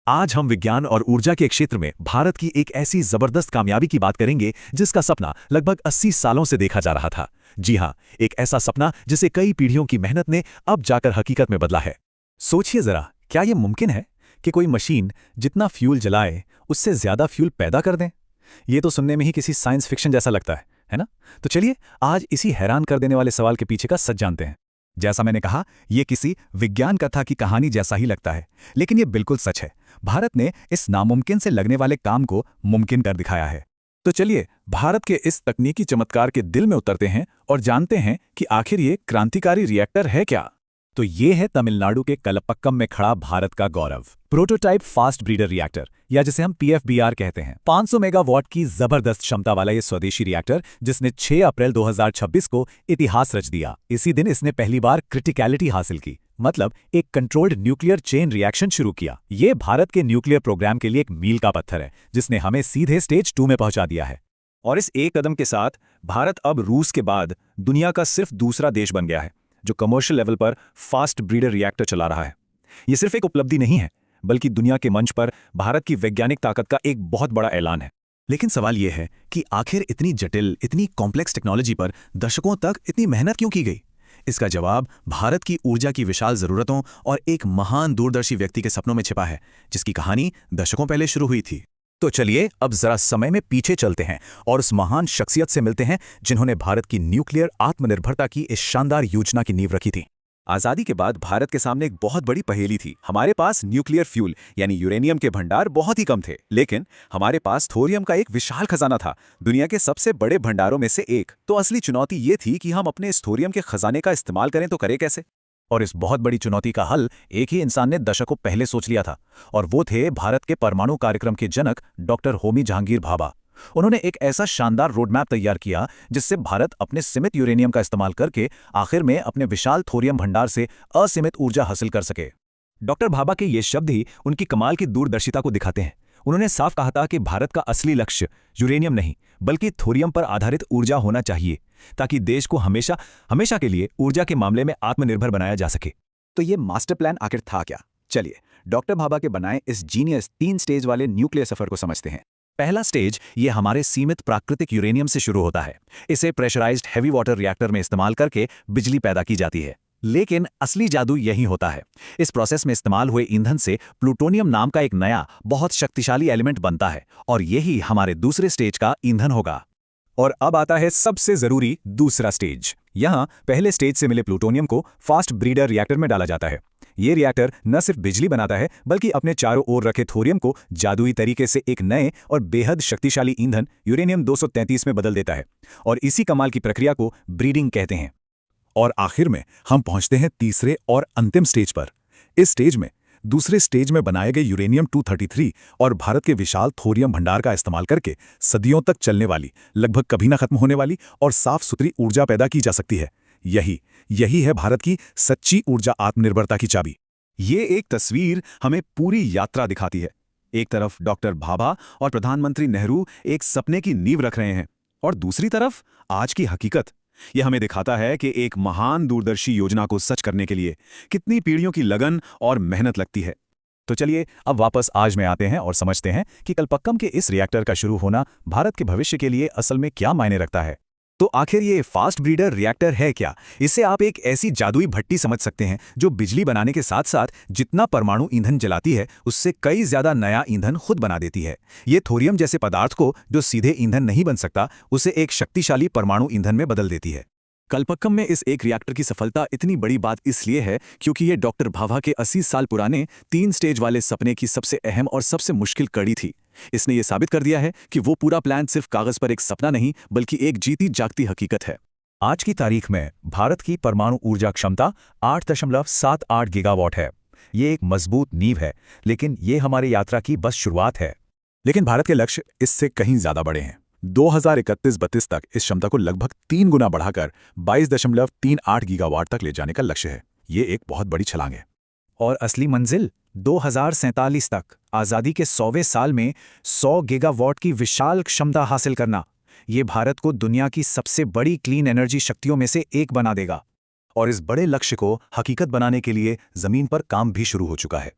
आज हम विज्ञान और ऊर्जा के क्षेत्र में भारत की एक ऐसी जबरदस्त कामयाबी की बात करेंगे जिसका सपना लगभग 80 सालों से देखा जा रहा था। जी हां, एक ऐसा सपना जिसे कई पीढ़ियों की मेहनत ने अब जाकर हकीकत में बदला है। सोचिए जरा, क्या यह मुमकिन है कि कोई मशीन जितना फ्यूल जलाए उससे ज्यादा फ्यूल पैदा कर दें? ये तो सुनने में ही किसी साइंस फिक्शन जैसा लगता है ना? तो चलिए आज इसी हैरान कर देने वाले सवाल के पीछे का सच जानते हैं। जैसा मैंने कहा, यह किसी विज्ञान कथा की कहानी जैसा ही लगता है, लेकिन यह बिल्कुल सच है। भारत ने इस नामुमकिन से लगने वाले काम को मुमकिन कर दिखाया है। तो चलिए भारत के इस तकनीकी चमत्कार के दिल में उतरते हैं और जानते हैं कि आखिर ये क्रांतिकारी रिएक्टर है क्या। तो ये है तमिलनाडु के कलपक्कम में खड़ा भारत का गौरव, प्रोटोटाइप फास्ट ब्रीडर रिएक्टर, या जिसे हम पीएफबीआर कहते हैं। 500 मेगावाट की जबरदस्त क्षमता वाला ये स्वदेशी रिएक्टर, जिसने 6 अप्रैल 2026 को इतिहास रच दिया। इसी दिन इसने पहली बार क्रिटिकलिटी हासिल की, मतलब एक कंट्रोल्ड न्यूक्लियर चेन रिएक्शन शुरू किया। ये भारत के न्यूक्लियर प्रोग्राम के लिए एक मील का पत्थर है, जिसने हमें सीधे स्टेज 2 में पहुंचा दिया है। और इस एक कदम के साथ भारत अब रूस के बाद दुनिया का सिर्फ दूसरा देश बन गया है जो कमर्शियल लेवल पर फास्ट ब्रीडर रिएक्टर चला रहा है। यह सिर्फ एक उपलब्धि नहीं है, बल्कि दुनिया के मंच पर भारत की वैज्ञानिक ताकत का एक बहुत बड़ा ऐलान है। लेकिन सवाल यह है कि आखिर इतनी जटिल, इतनी कॉम्प्लेक्स टेक्नोलॉजी पर दशकों तक इतनी मेहनत क्यों की गई? इसका जवाब भारत की ऊर्जा की विशाल जरूरतों और एक महान दूरदर्शी व्यक्ति के सपनों में छिपा है, जिसकी कहानी दशकों पहले शुरू हुई थी। तो चलिए अब जरा समय में पीछे चलते हैं और उस महान शख्सियत से मिलते हैं जिन्होंने भारत की न्यूक्लियर आत्मनिर्भरता की इस शानदार योजना की नींव रखी थी। आजादी के बाद भारत के सामने एक बहुत बड़ी पहेली थी। हमारे पास न्यूक्लियर फ्यूल यानी यूरेनियम के भंडार बहुत ही कम थे, लेकिन हमारे पास थोरियम का एक विशाल खजाना था, दुनिया के सबसे बड़े भंडारों में से एक। तो असली चुनौती ये थी कि हम अपने इस थोरियम के खजाने का इस्तेमाल करें तो करें कैसे? और इस बहुत बड़ी चुनौती का हल एक ही इंसान ने दशकों पहले सोच लिया था, और वो थे भारत के परमाणु कार्यक्रम के जनक डॉक्टर होमी जहांगीर भाभा। उन्होंने एक ऐसा शानदार रोडमैप तैयार किया जिससे भारत अपने सीमित यूरेनियम का इस्तेमाल करके आखिर में अपने विशाल थोरियम भंडार से असीमित ऊर्जा हासिल कर सके। डॉक्टर भाभा के ये शब्द ही उनकी कमाल की दूरदर्शिता को दिखाते हैं। उन्होंने साफ कहा था कि भारत का असली लक्ष्य यूरेनियम नहीं, बल्कि थोरियम पर आधारित ऊर्जा होना चाहिए, ताकि देश को हमेशा हमेशा के लिए ऊर्जा के मामले में आत्मनिर्भर बनाया जा सके। तो ये मास्टर प्लान आखिर था क्या? चलिए डॉक्टर भाभा के बनाए इस जीनियस 3 स्टेज वाले न्यूक्लियर सफर को समझते हैं। पहला स्टेज ये हमारे सीमित प्राकृतिक यूरेनियम से शुरू होता है। इसे प्रेशराइज्ड हैवी वाटर रिएक्टर में इस्तेमाल करके बिजली पैदा की जाती है। लेकिन असली जादू यही होता है। इस प्रोसेस में इस्तेमाल हुए ईंधन से प्लूटोनियम नाम का एक नया बहुत शक्तिशाली एलिमेंट बनता है, और यही हमारे दूसरे स्टेज का ईंधन होगा। और अब आता है सबसे जरूरी दूसरा स्टेज। यहां पहले स्टेज से मिले प्लूटोनियम को फास्ट ब्रीडर रिएक्टर में डाला जाता है। ये रिएक्टर न सिर्फ बिजली बनाता है, बल्कि अपने चारों ओर रखे थोरियम को जादुई तरीके से एक नए और बेहद शक्तिशाली ईंधन यूरेनियम 233 में बदल देता है। और इसी कमाल की प्रक्रिया को ब्रीडिंग कहते हैं। और आखिर में हम पहुंचते हैं तीसरे और अंतिम स्टेज पर। इस स्टेज में दूसरे स्टेज में बनाए गए यूरेनियम 233 और भारत के विशाल थोरियम भंडार का इस्तेमाल करके सदियों तक चलने वाली, लगभग कभी ना खत्म होने वाली और साफ सुथरी ऊर्जा पैदा की जा सकती है। यही है भारत की सच्ची ऊर्जा आत्मनिर्भरता की चाबी। ये एक तस्वीर हमें पूरी यात्रा दिखाती है। एक तरफ डॉक्टर भाभा और प्रधानमंत्री नेहरू एक सपने की नींव रख रहे हैं, और दूसरी तरफ आज की हकीकत। यह हमें दिखाता है कि एक महान दूरदर्शी योजना को सच करने के लिए कितनी पीढ़ियों की लगन और मेहनत लगती है। तो चलिए अब वापस आज में आते हैं और समझते हैं कि कलपक्कम के इस रिएक्टर का शुरू होना भारत के भविष्य के लिए असल में क्या मायने रखता है। तो आखिर ये फास्ट ब्रीडर रिएक्टर है क्या? इसे आप एक ऐसी जादुई भट्टी समझ सकते हैं जो बिजली बनाने के साथ साथ जितना परमाणु ईंधन जलाती है उससे कई ज्यादा नया ईंधन खुद बना देती है। ये थोरियम जैसे पदार्थ को, जो सीधे ईंधन नहीं बन सकता, उसे एक शक्तिशाली परमाणु ईंधन में बदल देती है। कलपक्कम में इस एक रिएक्टर की सफलता इतनी बड़ी बात इसलिए है क्योंकि ये डॉक्टर भाभा के 80 साल पुराने 3 स्टेज वाले सपने की सबसे अहम और सबसे मुश्किल कड़ी थी। इसने ये साबित कर दिया है कि वो पूरा प्लान सिर्फ कागज पर एक सपना नहीं, बल्कि एक जीती जागती हकीकत है। आज की तारीख में भारत की परमाणु ऊर्जा क्षमता 8.78 गीगावाट है। ये एक मजबूत नींव है, लेकिन ये हमारी यात्रा की बस शुरुआत है। लेकिन भारत के लक्ष्य इससे कहीं ज्यादा बड़े हैं। 2031-32 तक इस क्षमता को लगभग 3 गुना बढ़ाकर 22.38 गीगावाट तक ले जाने का लक्ष्य है। ये एक बहुत बड़ी छलांग है। और असली मंजिल 2047 तक, आज़ादी के 100वें साल में 100 गीगावाट की विशाल क्षमता हासिल करना, ये भारत को दुनिया की सबसे बड़ी क्लीन एनर्जी शक्तियों में से एक बना देगा। और इस बड़े लक्ष्य को हकीकत बनाने के लिए जमीन पर काम भी शुरू हो चुका है।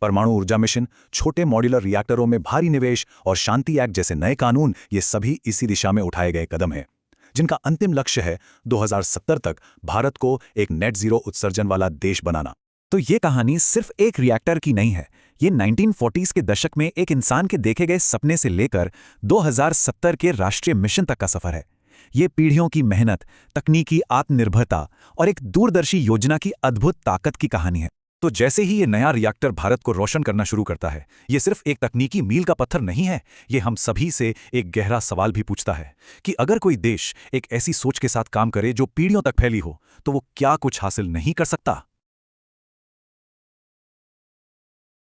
परमाणु ऊर्जा मिशन, छोटे मॉड्यूलर रिएक्टरों में भारी निवेश और शांति एक्ट जैसे नए कानून, ये सभी इसी दिशा में उठाए गए कदम हैं, जिनका अंतिम लक्ष्य है 2070 तक भारत को एक नेट जीरो उत्सर्जन वाला देश बनाना। तो ये कहानी सिर्फ एक रिएक्टर की नहीं है। ये 1940s के दशक में एक इंसान के देखे गए सपने से लेकर 2070 के राष्ट्रीय मिशन तक का सफर है। ये पीढ़ियों की मेहनत, तकनीकी आत्मनिर्भरता और एक दूरदर्शी योजना की अद्भुत ताकत की कहानी है। तो जैसे ही ये नया रिएक्टर भारत को रोशन करना शुरू करता है, ये सिर्फ एक तकनीकी मील का पत्थर नहीं है, ये हम सभी से एक गहरा सवाल भी पूछता है कि अगर कोई देश एक ऐसी सोच के साथ काम करे जो पीढ़ियों तक फैली हो, तो वो क्या कुछ हासिल नहीं कर सकता।